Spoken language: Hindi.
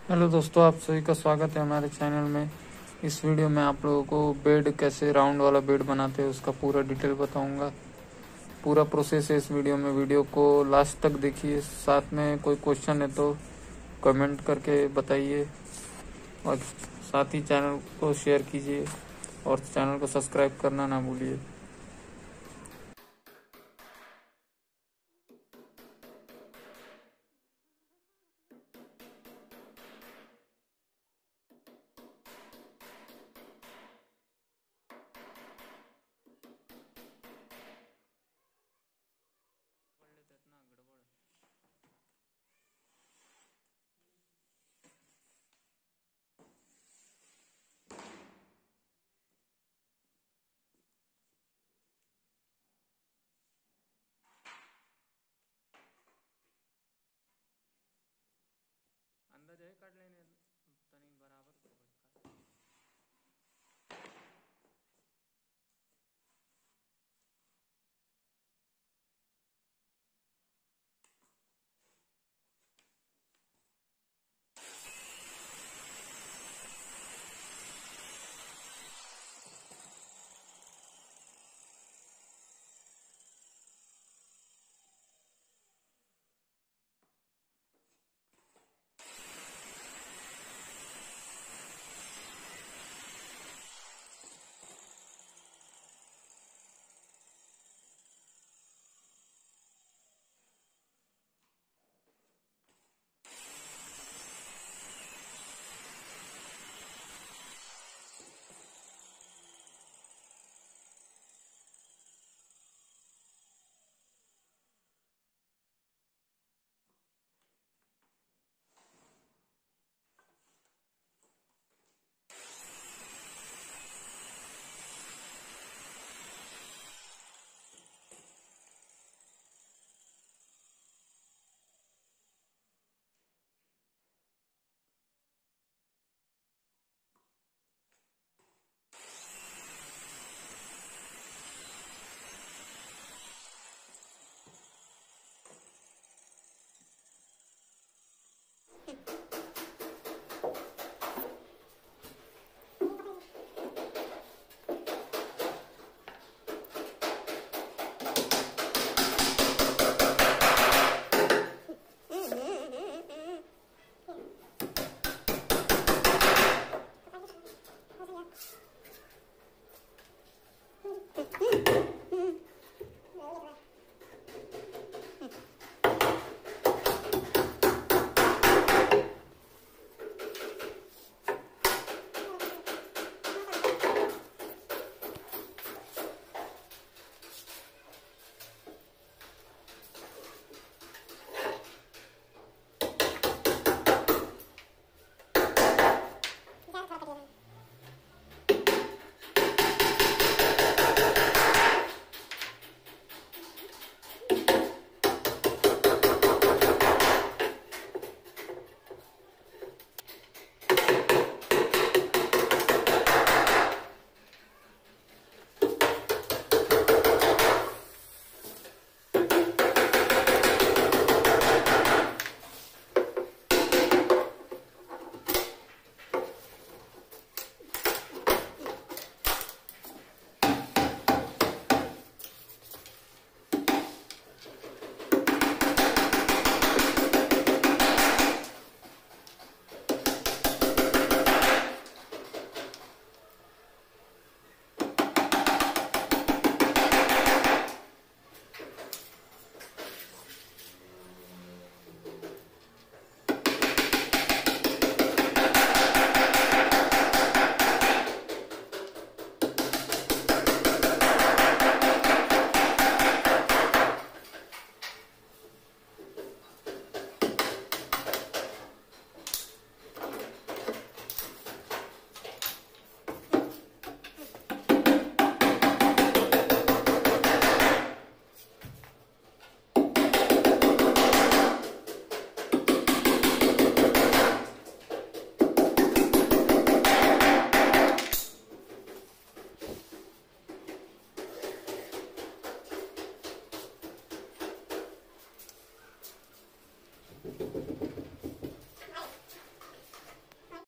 हेलो दोस्तों, आप सभी का स्वागत है हमारे चैनल में। इस वीडियो में आप लोगों को बेड कैसे राउंड वाला बेड बनाते हैं उसका पूरा डिटेल बताऊंगा। पूरा प्रोसेस है इस वीडियो में। वीडियो को लास्ट तक देखिए। साथ में कोई क्वेश्चन है तो कमेंट करके बताइए और साथ ही चैनल को शेयर कीजिए और चैनल को सब्सक्राइब करना ना भूलिए। अंदाज है काट लेने